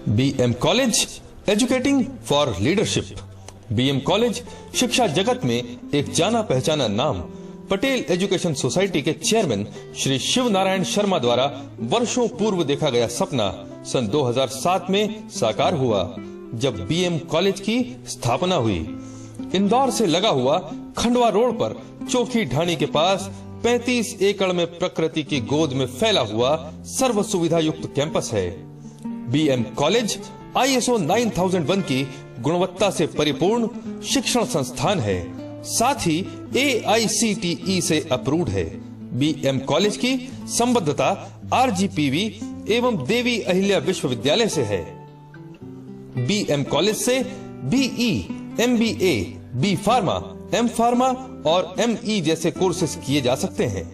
BM college educating for leadership. BM college शिक्षा जगत में एक जाना पहचाना नाम पटेल एजुकेशन सोसाइटी के चेयरमैन श्री शिव नारायण शर्मा द्वारा वर्षों पूर्व देखा गया सपना सन 2007 में साकार हुआ, जब BM कॉलेज की स्थापना हुई। इंदौर से लगा हुआ खंडवा रोड पर चोखी ढाणी के पास 35 एकड़ में प्रकृति की गोद में फैला हुआ सर्व सुविधा युक्त कैंपस है। BM कॉलेज ISO 9001 की गुणवत्ता से परिपूर्ण शिक्षण संस्थान है, साथ ही AICTE से अप्रूव्ड है। BM कॉलेज की संबद्धता RGPV एवं देवी अहिल्या विश्वविद्यालय से है। BM कॉलेज से BE, MBA, B pharma, M pharma और ME जैसे कोर्सेज किए जा सकते हैं।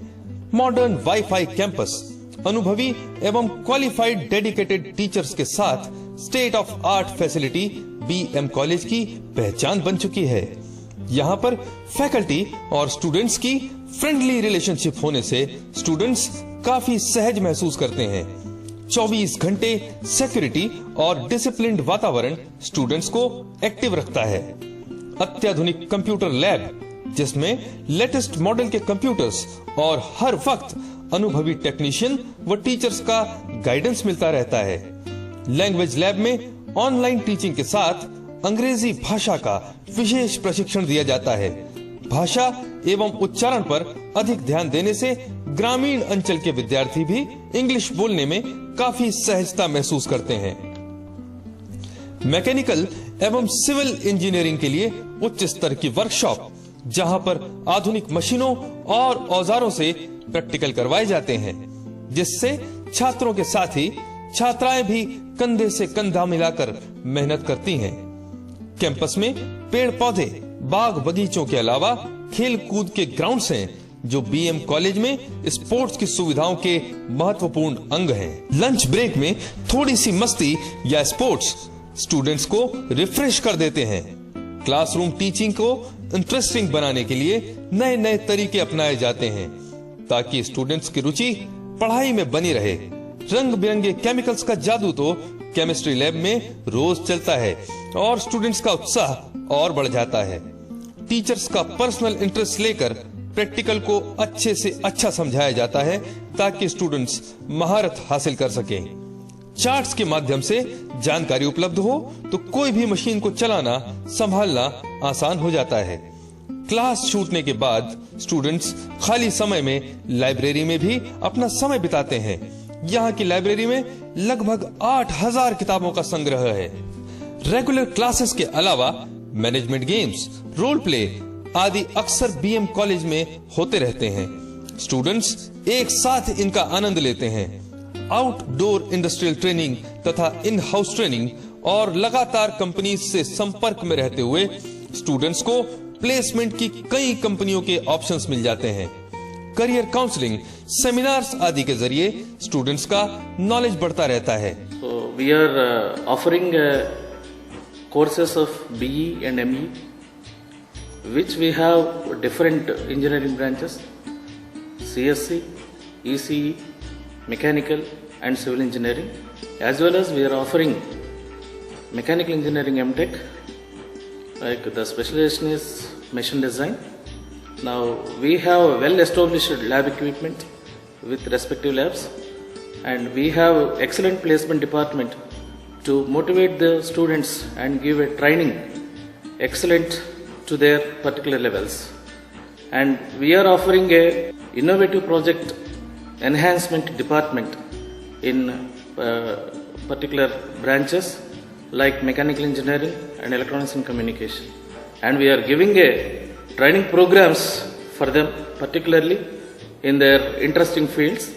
मॉडर्न वाईफाई कैंपस, अनुभवी एवं क्वालिफाइड डेडिकेटेड टीचर्स के साथ state of art facility BM college की पहचान बन चुकी है। यहाँ पर फैकल्टी और स्टूडेंट्स की फ्रेंडली रिलेशनशिप होने से स्टूडेंट्स काफी सहज महसूस करते हैं। 24 घंटे सिक्योरिटी और डिसिप्लिन्ड वातावरण स्टूडेंट्स को एक्टिव रखता है। अत्याधुनिक कंप्यूटर लैब, जिसमें लेटेस्ट मॉडल के कंप्यूटर्स और हर वक्त अनुभवी टेक्नीशियन व टीचर्स का गाइडेंस मिलता रहता है। लैंग्वेज लैब में ऑनलाइन टीचिंग के साथ अंग्रेजी भाषा का विशेष प्रशिक्षण दिया जाता है। भाषा एवं उच्चारण पर अधिक ध्यान देने से ग्रामीण अंचल के विद्यार्थी भी इंग्लिश बोलने में काफी सहजता महसूस करते हैं। मैकेनिकल एवं सिविल इंजीनियरिंग के लिए उच्च स्तर की वर्कशॉप, जहां पर आधुनिक मशीनों और औजारों से प्रैक्टिकल करवाए जाते हैं, जिससे छात्रों के साथ ही छात्राएं भी कंधे से कंधा मिलाकर मेहनत करती हैं। कैंपस में पेड़ पौधे, बाग बगीचों के अलावा खेल कूद के ग्राउंड्स हैं, जो BM कॉलेज में स्पोर्ट्स की सुविधाओं के महत्वपूर्ण अंग हैं। लंच ब्रेक में थोड़ी सी मस्ती या स्पोर्ट्स स्टूडेंट्स को रिफ्रेश कर देते हैं। क्लासरूम टीचिंग को इंटरेस्टिंग बनाने के लिए नए नए तरीके अपनाए जाते हैं, ताकि स्टूडेंट्स की रुचि पढ़ाई में बनी रहे। रंग बिरंगे केमिकल्स का जादू तो केमिस्ट्री लैब में रोज चलता है और स्टूडेंट्स का उत्साह और बढ़ जाता है। टीचर्स का पर्सनल इंटरेस्ट लेकर प्रैक्टिकल को अच्छे से अच्छा समझाया जाता है, ताकि स्टूडेंट्स महारत हासिल कर सकें। चार्ट्स के माध्यम से जानकारी उपलब्ध हो तो कोई भी मशीन को चलाना संभालना आसान हो जाता है। क्लास छूटने के बाद स्टूडेंट्स खाली समय में लाइब्रेरी में भी अपना समय बिताते हैं। यहाँ की लाइब्रेरी में लगभग 8000 किताबों का संग्रह है। रेगुलर क्लासेस के अलावा मैनेजमेंट गेम्स, रोल प्ले आदि अक्सर BM कॉलेज में होते रहते हैं। स्टूडेंट्स एक साथ इनका आनंद लेते हैं। आउटडोर इंडस्ट्रियल ट्रेनिंग तथा इन हाउस ट्रेनिंग और लगातार कंपनीज से संपर्क में रहते हुए स्टूडेंट्स को प्लेसमेंट की कई कंपनियों के ऑप्शंस मिल जाते हैं। करियर काउंसलिंग, सेमिनार्स आदि के जरिए स्टूडेंट्स का नॉलेज बढ़ता रहता है। We are offering courses of BE and ME, which we have different engineering branches: CSC, ECE, mechanical and civil engineering, as well as we are offering mechanical engineering MTech, like the specialization is machine design. Now we have well established lab equipment with respective labs, and we have excellent placement department to motivate the students and give a training excellent to their particular levels. And we are offering a innovative project enhancement department in particular branches like mechanical engineering and electronics and communication, and we are giving a training programs for them, particularly in their interesting fields.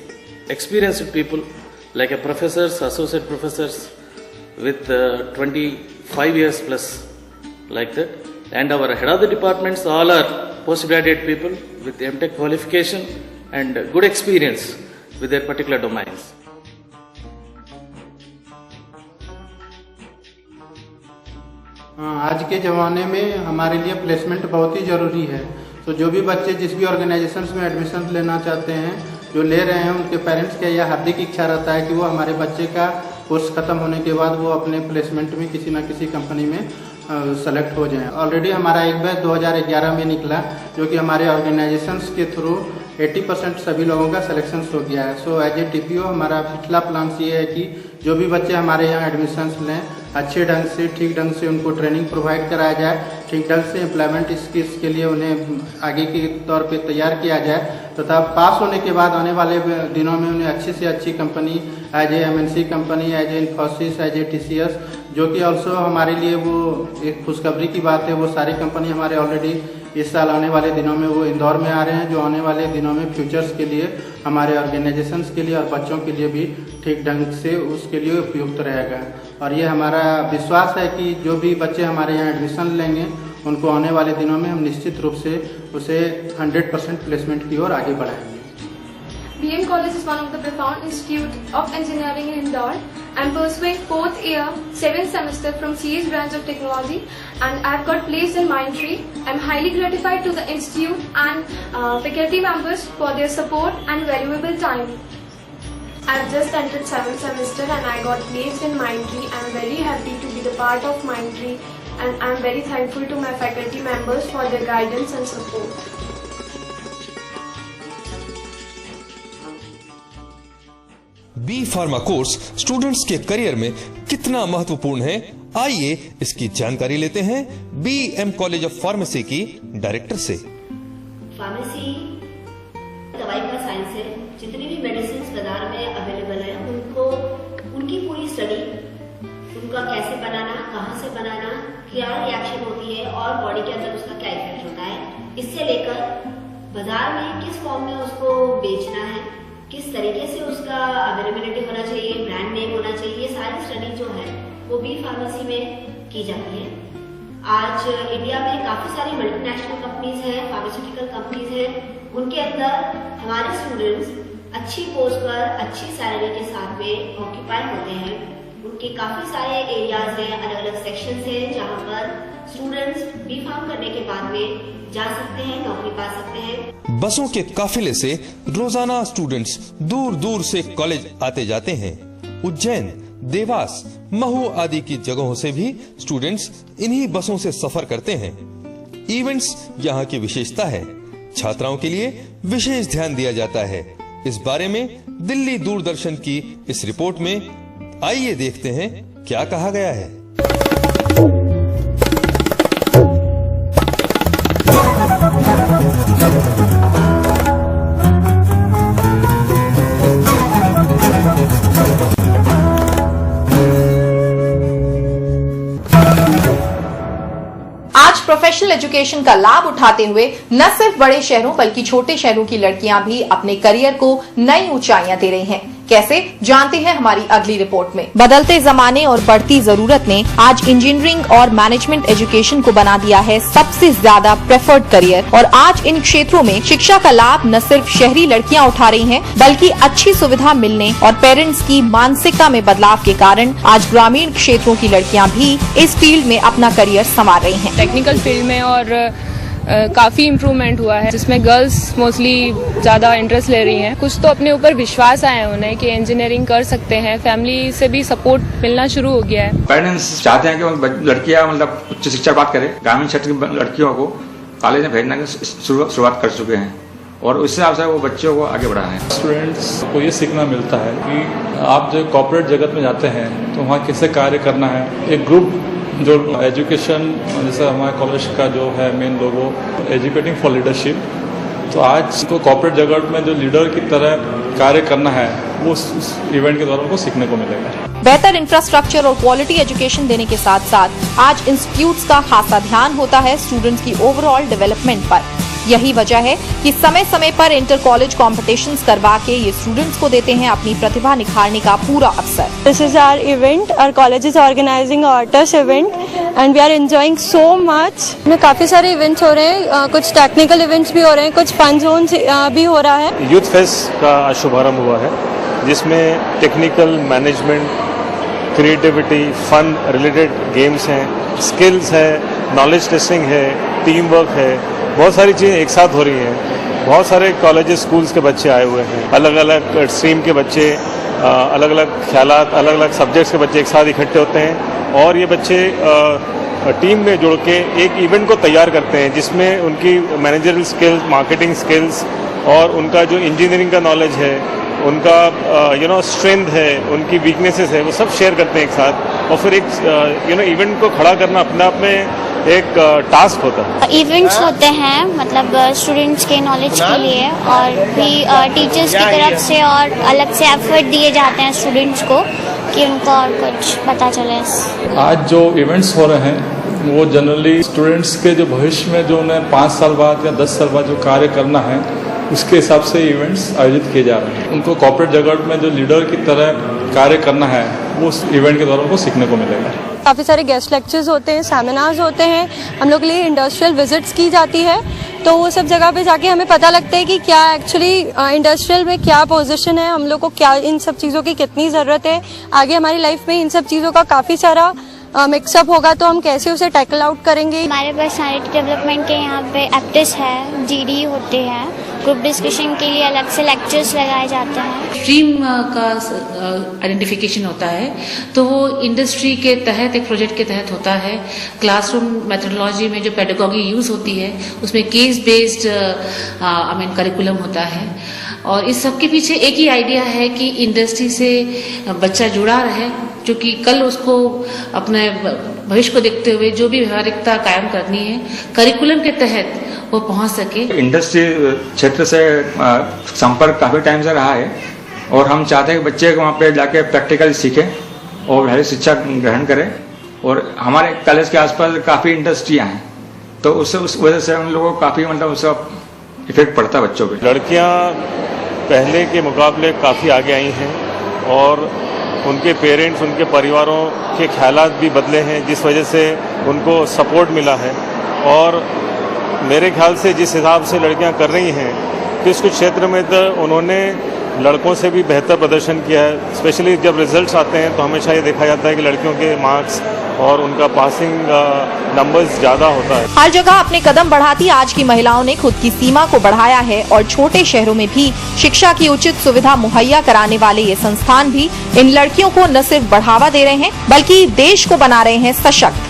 Experienced people like a professors, associate professors with 25 years plus, like that. And our head of the departments all are postgraduate people with MTech qualification and good experience with their particular domains. आज के ज़माने में हमारे लिए placement बहुत ही ज़रूरी है। तो जो भी बच्चे जिस भी ऑर्गेनाइजेशंस में एडमिशन लेना चाहते हैं, जो ले रहे हैं, उनके पेरेंट्स का यह हार्दिक इच्छा रहता है कि वो हमारे बच्चे का कोर्स खत्म होने के बाद वो अपने प्लेसमेंट में किसी न किसी कंपनी में सेलेक्ट हो जाएं। ऑलरेडी हमारा एक बैच 2011 में निकला, जो कि हमारे ऑर्गेनाइजेशंस के थ्रू 80% सभी लोगों का सिलेक्शन हो गया है। सो एज ए TPO हमारा पिछला प्लान ये है कि जो भी बच्चे हमारे यहाँ एडमिशन्स लें, अच्छे ढंग से ठीक ढंग से उनको ट्रेनिंग प्रोवाइड कराया जाए, ठीक ढंग से एम्प्लॉयमेंट स्किल्स के लिए उन्हें आगे के तौर पे तैयार किया जाए, तथा पास होने के बाद आने वाले दिनों में उन्हें अच्छी से अच्छी company as a MNC company, as a Infosys, as a TCS, जो कि ऑल्सो हमारे लिए वो एक खुशखबरी की बात है। वो सारी कंपनी हमारे ऑलरेडी इस साल आने वाले दिनों में वो इंदौर में आ रहे हैं, जो आने वाले दिनों में फ्यूचर्स के लिए हमारे ऑर्गेनाइजेशंस के लिए और बच्चों के लिए भी ठीक ढंग से उसके लिए उपयुक्त रहेगा। और ये हमारा विश्वास है कि जो भी बच्चे हमारे यहाँ एडमिशन लेंगे उनको आने वाले दिनों में हम निश्चित रूप से उसे 100% प्लेसमेंट की ओर आगे बढ़ाएंगे। BM College is one of the profound institute of engineering in Indore. I am pursuing 4th year, 7th semester from CS branch of technology, and I have got placed in Mindtree. I am highly gratified to the institute and faculty members for their support and valuable time. I have just entered 7th semester and I got placed in Mindtree. I am very happy to be the part of Mindtree, and I am very thankful to my faculty members for their guidance and support. B pharma course students के career में कितना महत्वपूर्ण है, आइए इसकी जानकारी लेते हैं BM कॉलेज ऑफ फार्मेसी की डायरेक्टर से। फार्मेसी दवाई का साइंस है। जितनी भी मेडिसिन बाजार में अवेलेबल है उनको उनकी पूरी स्टडी, उनका कैसे बनाना, कहाँ से बनाना, क्या रिएक्शन होती है और बॉडी के अंदर उसका क्या इफेक्ट होता है, इससे लेकर बाजार में किस फॉर्म में उसको बेचना है, किस तरीके से उसका अवेलेबिलिटी होना चाहिए, ब्रांड नेम होना चाहिए, ये सारी स्टडी जो है वो बी फार्मेसी में की जाती है। आज इंडिया में काफ़ी सारी मल्टीनेशनल कंपनीज हैं, फार्मास्यूटिकल कंपनीज हैं, उनके अंदर हमारे स्टूडेंट्स अच्छी पोस्ट पर अच्छी सैलरी के साथ में ऑक्यूपाई होते हैं। उनके काफ़ी सारे एरियाज हैं, अलग अलग सेक्शंस हैं, जहाँ पर स्टूडेंट्स बी फार्म करने के बाद में जा सकते हैं, नौकरी पा सकते हैं। बसों के काफिले से रोजाना स्टूडेंट्स दूर दूर से कॉलेज आते जाते हैं। उज्जैन, देवास, महू आदि की जगहों से भी स्टूडेंट्स इन्हीं बसों से सफर करते हैं। इवेंट्स यहाँ की विशेषता है। छात्राओं के लिए विशेष ध्यान दिया जाता है। इस बारे में दिल्ली दूरदर्शन की इस रिपोर्ट में आइए देखते हैं क्या कहा गया है। आज प्रोफेशनल एजुकेशन का लाभ उठाते हुए न सिर्फ बड़े शहरों बल्कि छोटे शहरों की लड़कियां भी अपने करियर को नई ऊंचाइयां दे रही हैं। कैसे, जानते हैं हमारी अगली रिपोर्ट में। बदलते जमाने और बढ़ती जरूरत ने आज इंजीनियरिंग और मैनेजमेंट एजुकेशन को बना दिया है सबसे ज्यादा प्रेफर्ड करियर, और आज इन क्षेत्रों में शिक्षा का लाभ न सिर्फ शहरी लड़कियां उठा रही हैं, बल्कि अच्छी सुविधा मिलने और पेरेंट्स की मानसिकता में बदलाव के कारण आज ग्रामीण क्षेत्रों की लड़कियां भी इस फील्ड में अपना करियर संवार रही हैं। टेक्निकल फील्ड में और काफ़ी इम्प्रूवमेंट हुआ है, जिसमें गर्ल्स मोस्टली ज़्यादा इंटरेस्ट ले रही हैं। कुछ तो अपने ऊपर विश्वास आया उन्हें कि इंजीनियरिंग कर सकते हैं। फैमिली से भी सपोर्ट मिलना शुरू हो गया है। पेरेंट्स चाहते हैं कि लड़कियां मतलब उच्च शिक्षा प्राप्त करें। ग्रामीण क्षेत्र की लड़कियों को कॉलेज में भेजने की शुरुआत कर चुके हैं और उस हिसाब से वो बच्चों को आगे बढ़ा रहे हैं। स्टूडेंट्स को ये सीखना मिलता है कि आप जो कॉर्पोरेट जगत में जाते हैं तो वहाँ कैसे कार्य करना है। एक ग्रुप जो एजुकेशन, जैसे हमारे कॉलेज का जो है main logo educating for leadership, तो आज तो कॉर्पोरेट जगत में जो लीडर की तरह कार्य करना है वो उस इवेंट के दौरान को सीखने को मिलेगा। बेहतर इंफ्रास्ट्रक्चर और क्वालिटी एजुकेशन देने के साथ साथ आज इंस्टीट्यूट्स का खासा ध्यान होता है स्टूडेंट्स की ओवरऑल डेवलपमेंट पर। यही वजह है कि समय समय पर इंटर कॉलेज कॉम्पिटिशन्स करवा के ये स्टूडेंट्स को देते हैं अपनी प्रतिभा निखारने का पूरा अवसर। This is our event, our college is organising artist event and we are enjoying so much. में काफी सारे इवेंट्स हो रहे हैं, कुछ टेक्निकल इवेंट्स भी हो रहे हैं, कुछ फन जोन भी हो रहा है। यूथ फेस्ट का शुभारंभ हुआ है, जिसमें technical, management, creativity, fun related games हैं, स्किल्स है, नॉलेज टेस्टिंग है, टीम वर्क है, बहुत सारी चीज़ें एक साथ हो रही हैं। बहुत सारे कॉलेजेस, स्कूल्स के बच्चे आए हुए हैं, अलग अलग स्ट्रीम के बच्चे अलग अलग ख्यालात, अलग अलग सब्जेक्ट्स के बच्चे एक साथ इकट्ठे होते हैं और ये बच्चे टीम में जुड़ के एक इवेंट को तैयार करते हैं जिसमें उनकी मैनेजरल स्किल्स, मार्केटिंग स्किल्स और उनका जो इंजीनियरिंग का नॉलेज है, उनका स्ट्रेंथ है, उनकी वीकनेसेस है, वो सब शेयर करते हैं एक साथ और फिर एक इवेंट को खड़ा करना अपने आप में एक टास्क होता है। इवेंट्स होते हैं मतलब स्टूडेंट्स के नॉलेज के लिए और भी टीचर्स की तरफ से और अलग से एफर्ट दिए जाते हैं स्टूडेंट्स को कि उनको और कुछ पता चले। आज जो इवेंट्स हो रहे हैं वो जनरली स्टूडेंट्स के जो भविष्य में जो उन्हें 5 साल बाद या 10 साल बाद जो कार्य करना है उसके हिसाब से इवेंट्स आयोजित किए जा रहे हैं। उनको कॉर्पोरेट जगत में जो लीडर की तरह कार्य करना है वो उस इवेंट के दौरान उनको सीखने को मिलेगा। काफ़ी सारे गेस्ट लेक्चर्स होते हैं, सेमिनार्स होते हैं, हम लोग के लिए इंडस्ट्रियल विजिट्स की जाती है, तो वो सब जगह पे जाके हमें पता लगता है कि क्या एक्चुअली इंडस्ट्रियल में क्या पोजीशन है, हम लोग को क्या इन सब चीज़ों की कितनी ज़रूरत है, आगे हमारी लाइफ में इन सब चीज़ों का काफ़ी सारा मिक्सअप होगा तो हम कैसे उसे टैकल आउट करेंगे। हमारे पर्सनालिटी डेवलपमेंट के यहाँ पे एप्टिस है, जीडी होते हैं, ग्रुप डिस्कशन के लिए अलग से लेक्चर्स लगाए जाते हैं। स्ट्रीम का आइडेंटिफिकेशन होता है तो वो इंडस्ट्री के तहत एक प्रोजेक्ट के तहत होता है। क्लासरूम मेथोडोलॉजी में जो पेडागॉजी यूज होती है उसमें केस बेस्ड करिकुलम होता है और इस सब के पीछे एक ही आइडिया है कि इंडस्ट्री से बच्चा जुड़ा रहे, जो कि कल उसको अपने भविष्य को देखते हुए जो भी व्यवहारिकता कायम करनी है करिकुलम के तहत वो पहुंच सके। इंडस्ट्री क्षेत्र से संपर्क काफी टाइम से रहा है और हम चाहते हैं कि बच्चे वहाँ पे जाके प्रैक्टिकल सीखें और व्यवहारिक शिक्षा ग्रहण करें और हमारे कॉलेज के आसपास काफी इंडस्ट्रियाँ हैं तो उस वजह से हम लोगों को काफी उसका इफेक्ट पड़ता है बच्चों पे। लड़कियां पहले के मुकाबले काफ़ी आगे आई हैं और उनके पेरेंट्स, उनके परिवारों के ख्यालात भी बदले हैं जिस वजह से उनको सपोर्ट मिला है और मेरे ख्याल से जिस हिसाब से लड़कियां कर रही हैं तो इस कुछ क्षेत्र में तो उन्होंने लड़कों से भी बेहतर प्रदर्शन किया है। स्पेशली जब रिजल्ट्स आते हैं तो हमेशा ये देखा जाता है कि लड़कियों के मार्क्स और उनका पासिंग नंबर्स ज़्यादा होता है। हर जगह अपने कदम बढ़ाती आज की महिलाओं ने खुद की सीमा को बढ़ाया है और छोटे शहरों में भी शिक्षा की उचित सुविधा मुहैया कराने वाले ये संस्थान भी इन लड़कियों को न सिर्फ बढ़ावा दे रहे हैं बल्कि देश को बना रहे हैं सशक्त।